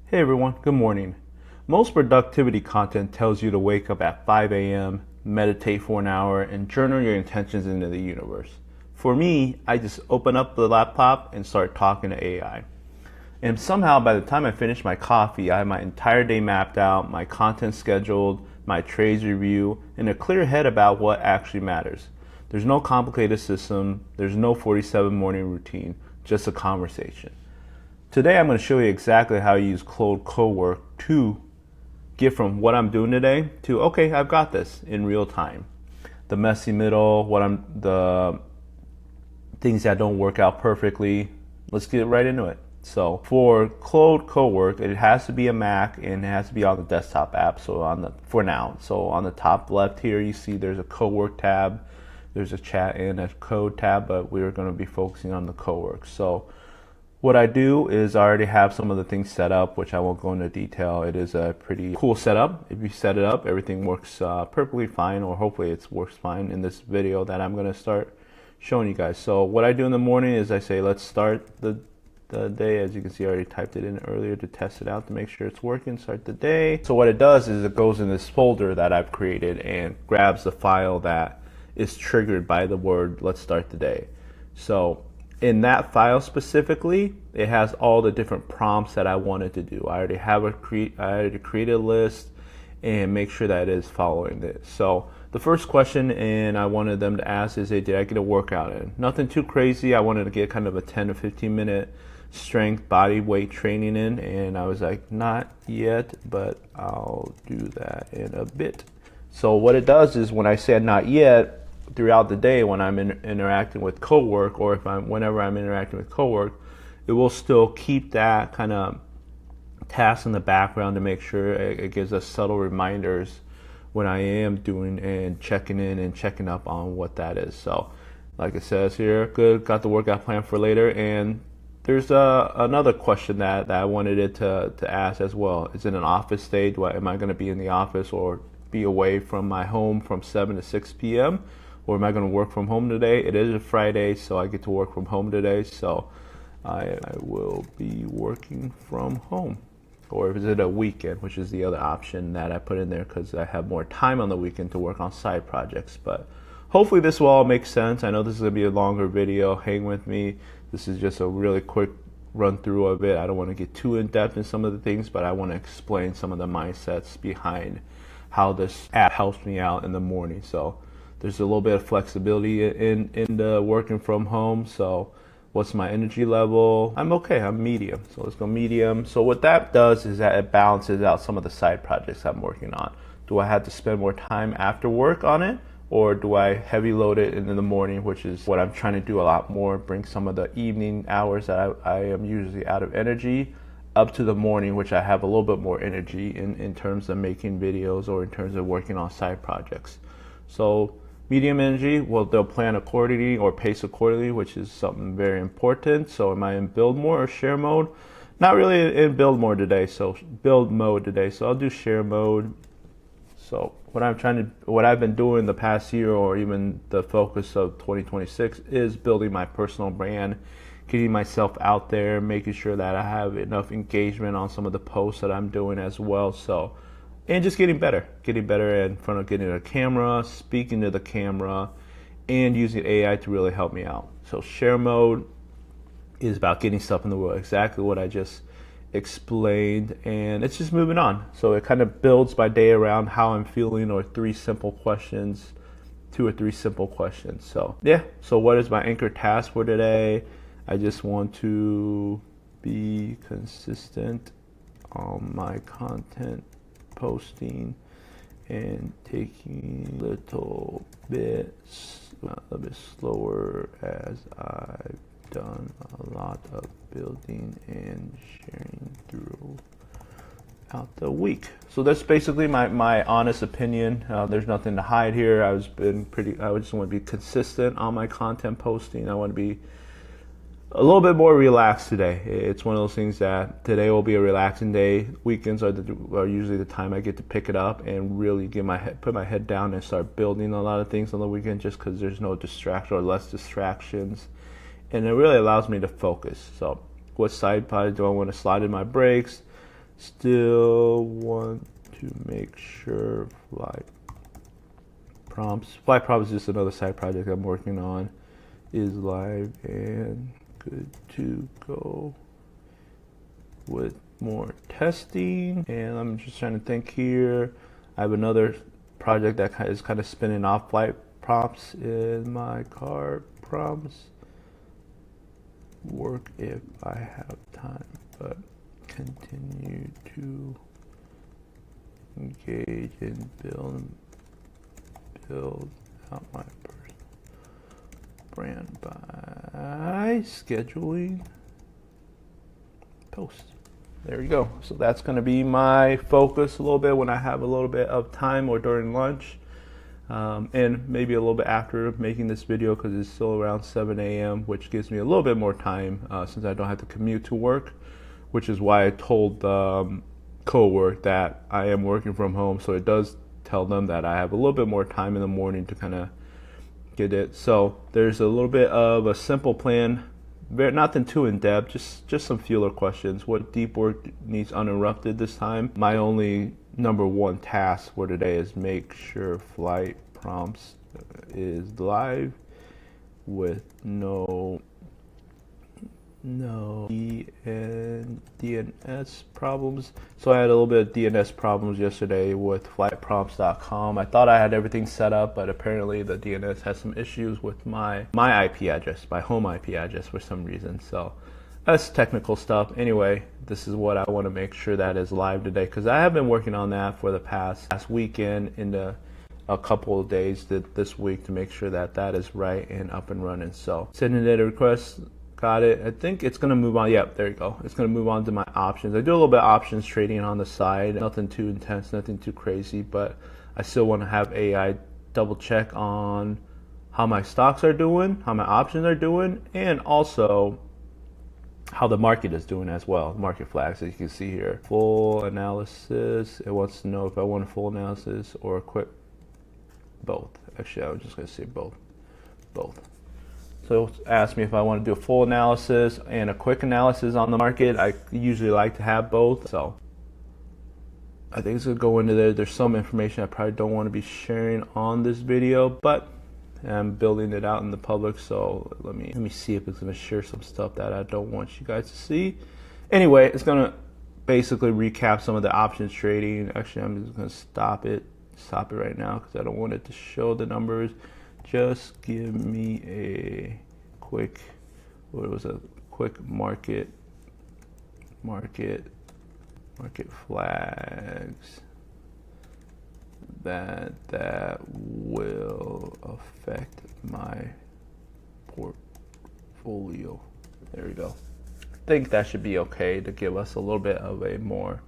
Hey everyone, good morning. Most productivity content tells you to wake up at 5 a.m., meditate for an hour, and journal your intentions into the universe. For me, I just open up the laptop and start talking to AI. And somehow by the time I finish my coffee, I have my entire day mapped out, my content scheduled, my trades review, and a clear head about what actually matters. There's no complicated system, there's no 47 morning routine, just a conversation. Today I'm going to show you exactly how you use Claude Cowork to get from what I'm doing today to, okay, I've got this in real time. The messy middle, the things that don't work out perfectly. Let's get right into it. So for Claude Cowork, it has to be a Mac and it has to be on the desktop app. So for now, so on the top left here, you see there's a Cowork tab, there's a chat and a code tab, but we're going to be focusing on the Cowork. So what I do is I already have some of the things set up, which I won't go into detail. It is a pretty cool setup. If you set it up, everything works perfectly fine, or hopefully it works fine in this video that I'm going to start showing you guys. So what I do in the morning is I say, let's start the day. As you can see, I already typed it in earlier to test it out to make sure it's working. Start the day. So what it does is it goes in this folder that I've created and grabs the file that is triggered by the word, let's start the day. So in that file specifically, it has all the different prompts that I wanted to do. I already created a list and make sure that it is following this. So the first question and I wanted them to ask is, hey, did I get a workout in? Nothing too crazy. I wanted to get kind of a 10 to 15 minute strength body weight training in, and I was like, not yet, but I'll do that in a bit. So what it does is when I said not yet, throughout the day when I'm interacting with Cowork, or whenever I'm interacting with Cowork, it will still keep that kind of task in the background to make sure it gives us subtle reminders when I am doing and checking in and checking up on what that is. So like it says here, good, got the workout plan for later. And there's another question that I wanted it to ask as well. Is it an office day? Am I going to be in the office or be away from my home from 7 to 6 p.m.? Or am I going to work from home today? It is a Friday, so I get to work from home today. So I will be working from home. Or is it a weekend, which is the other option that I put in there because I have more time on the weekend to work on side projects. But hopefully this will all make sense. I know this is going to be a longer video. Hang with me. This is just a really quick run through of it. I don't want to get too in depth in some of the things, but I want to explain some of the mindsets behind how this app helps me out in the morning. So there's a little bit of flexibility in the working from home. So what's my energy level? I'm okay, I'm medium. So let's go medium. So what that does is that it balances out some of the side projects I'm working on. Do I have to spend more time after work on it? Or do I heavy load it in the morning, which is what I'm trying to do a lot more, bring some of the evening hours that I am usually out of energy up to the morning, which I have a little bit more energy in terms of making videos or in terms of working on side projects. So medium energy, well, they'll plan accordingly or pace accordingly, which is something very important. So am I in build mode or share mode? Not really in build mode today, so build mode today. So I'll do share mode. So what I've been doing the past year, or even the focus of 2026, is building my personal brand, getting myself out there, making sure that I have enough engagement on some of the posts that I'm doing as well. So, and just getting better in front of getting a camera, speaking to the camera, and using AI to really help me out. So share mode is about getting stuff in the world, exactly what I just explained, and it's just moving on. So it kind of builds my day around how I'm feeling, or 2 or 3 simple questions. So yeah, so what is my anchor task for today? I just want to be consistent on my content posting and taking a little bit slower, as I've done a lot of building and sharing throughout the week. So that's basically my honest opinion. There's nothing to hide here. I just want to be consistent on my content posting. I want to be a little bit more relaxed today. It's one of those things that today will be a relaxing day. Weekends are usually the time I get to pick it up and really put my head down and start building a lot of things on the weekend, just because there's no distraction or less distractions, and it really allows me to focus. So what side project do I want to slide in my breaks? Still want to make sure flight prompts is just another side project I'm working on, is live and good to go with more testing. And I'm just trying to think here. I have another project that is kind of spinning off flight prompts in my car prompts. Work if I have time, but continue to engage and build out my personal brand by scheduling posts. There you go. So that's going to be my focus a little bit when I have a little bit of time or during lunch, and maybe a little bit after making this video, because it's still around 7 a.m., which gives me a little bit more time since I don't have to commute to work, which is why I told Cowork that I am working from home. So it does tell them that I have a little bit more time in the morning to kind of get it. So there's a little bit of a simple plan. Nothing too in depth, just some feeler questions. What deep work needs uninterrupted this time? My only number one task for today is make sure flight prompts is live with no DNS problems. So I had a little bit of DNS problems yesterday with flightprompts.com. I thought I had everything set up, but apparently the DNS has some issues with my IP address, my home IP address for some reason. So that's technical stuff. Anyway, this is what I want to make sure that is live today, because I have been working on that for the past weekend into a couple of days this week to make sure that that is right and up and running. So sending data requests. Got it. I think it's going to move on. Yep, there you go. It's going to move on to my options. I do a little bit of options trading on the side. Nothing too intense, nothing too crazy, but I still want to have AI double check on how my stocks are doing, how my options are doing, and also how the market is doing as well. Market flags, as you can see here. Full analysis. It wants to know if I want a full analysis or a quick both. Actually, I was just going to say both. So ask me if I want to do a full analysis and a quick analysis on the market. I usually like to have both. So I think it's going to go into there. There's some information I probably don't want to be sharing on this video, but I'm building it out in the public. So let me see if it's going to share some stuff that I don't want you guys to see. Anyway, it's going to basically recap some of the options trading. Actually, I'm just going to stop it right now because I don't want it to show the numbers. Just give me a quick, quick market flags that will affect my portfolio. There we go. I think that should be okay to give us a little bit of a more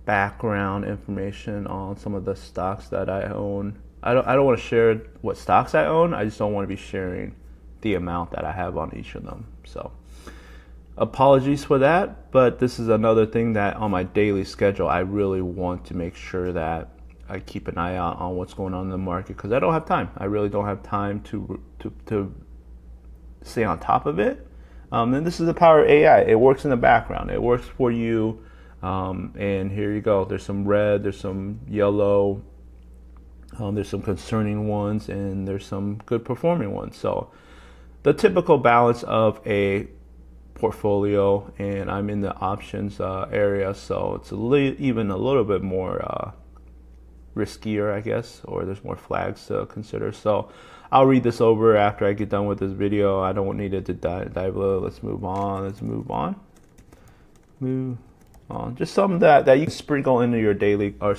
background information on some of the stocks that I own. I don't want to share what stocks I own. I just don't want to be sharing the amount that I have on each of them. So apologies for that, but this is another thing that on my daily schedule, I really want to make sure that I keep an eye out on what's going on in the market, because I don't have time. I really don't have time to stay on top of it. And this is the power of AI. It works in the background. It works for you. And here you go. There's some red, there's some yellow, there's some concerning ones, and there's some good performing ones. So the typical balance of a portfolio, and I'm in the options area, so it's even a little bit more riskier, I guess, or there's more flags to consider. So I'll read this over after I get done with this video. I don't need it to dive low. Let's move on. Just some that you can sprinkle into your daily, or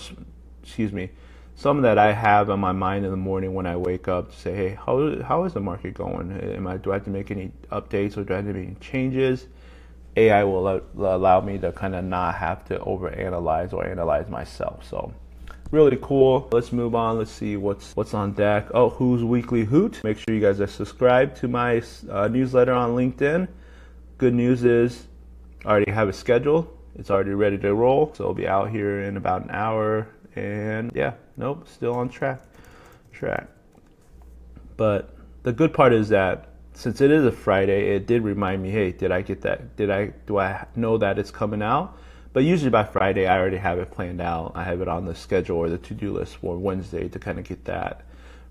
excuse me, some that I have on my mind in the morning when I wake up to say, hey, how is the market going? Do I have to make any updates, or do I have to make any changes? AI will allow me to kind of not have to overanalyze or analyze myself. So really cool. Let's move on. Let's see what's on deck. Oh, Who's Weekly Hoot. Make sure you guys are subscribed to my newsletter on LinkedIn. Good news is I already have it scheduled. It's already ready to roll. So it'll be out here in about an hour. And yeah, nope, still on track. But the good part is that since it is a Friday, it did remind me, hey, did I get that? Do I know that it's coming out? But usually by Friday, I already have it planned out. I have it on the schedule or the to-do list for Wednesday to kind of get that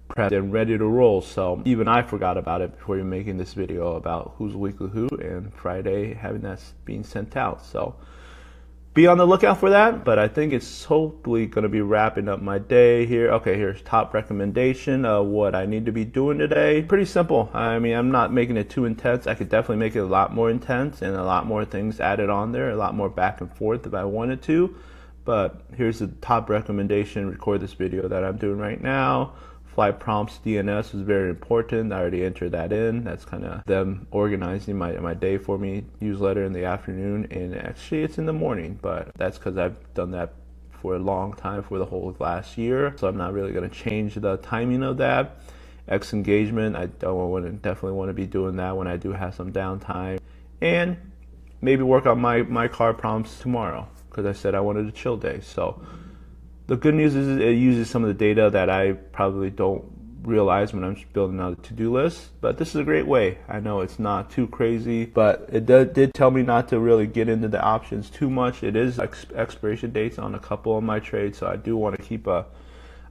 prepped and ready to roll. So even I forgot about it before you're making this video about who's weekly who, and Friday having that being sent out. So be on the lookout for that, but I think it's hopefully going to be wrapping up my day here. Okay, here's top recommendation of what I need to be doing today. Pretty simple. I mean, I'm not making it too intense. I could definitely make it a lot more intense and a lot more things added on there, a lot more back and forth if I wanted to. But here's the top recommendation. Record this video that I'm doing right now. Flight prompts DNS is very important. I already entered that in. That's kind of them organizing my day for me. Newsletter in the afternoon, and actually it's in the morning, but that's because I've done that for a long time, for the whole last year. So I'm not really going to change the timing of that. X engagement, I definitely want to be doing that when I do have some downtime, and maybe work on my car prompts tomorrow because I said I wanted a chill day. So the good news is it uses some of the data that I probably don't realize when I'm building out a to-do list, but this is a great way. I know it's not too crazy, but it did tell me not to really get into the options too much. It is expiration dates on a couple of my trades, so I do want to keep a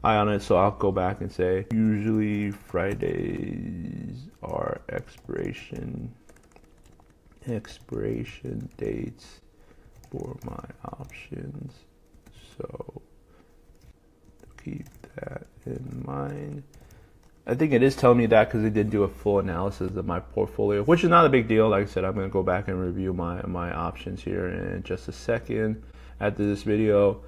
eye on it. So I'll go back and say usually Fridays are expiration dates for my options. So keep that in mind. I think it is telling me that because it did do a full analysis of my portfolio, which is not a big deal. Like I said, I'm going to go back and review my options here in just a second after this video.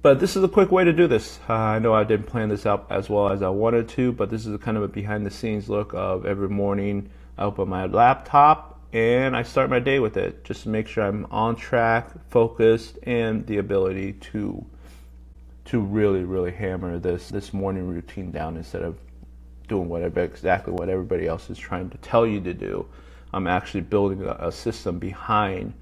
But this is a quick way to do this. I know I didn't plan this out as well as I wanted to, but this is kind of a behind the scenes look of every morning. I open my laptop and I start my day with it just to make sure I'm on track, focused, and the ability to really hammer this morning routine down instead of doing exactly what everybody else is trying to tell you to do. I'm actually building a system behind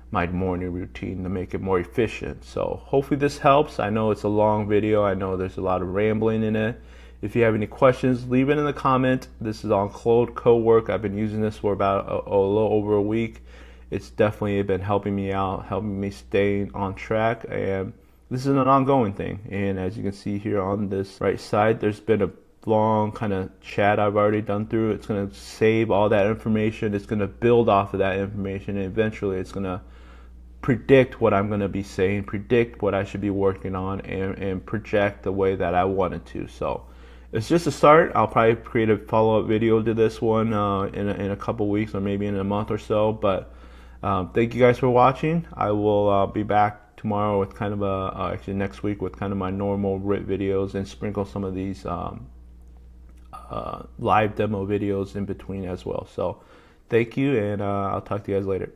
my morning routine to make it more efficient. So hopefully this helps. I know it's a long video. I know there's a lot of rambling in it. If you have any questions, leave it in the comment. This is on Claude Cowork. I've been using this for about a little over a week. It's definitely been helping me out, helping me stay on track, and this is an ongoing thing. And as you can see here on this right side, there's been a long kind of chat I've already done through. It's going to save all that information. It's going to build off of that information, and eventually it's going to predict what I'm going to be saying, predict what I should be working on, and project the way that I want it to. So it's just a start. I'll probably create a follow-up video to this one in a couple weeks or maybe in a month or so. But thank you guys for watching. I will be back tomorrow with kind of actually next week with kind of my normal RIT videos, and sprinkle some of these live demo videos in between as well. So thank you, and I'll talk to you guys later.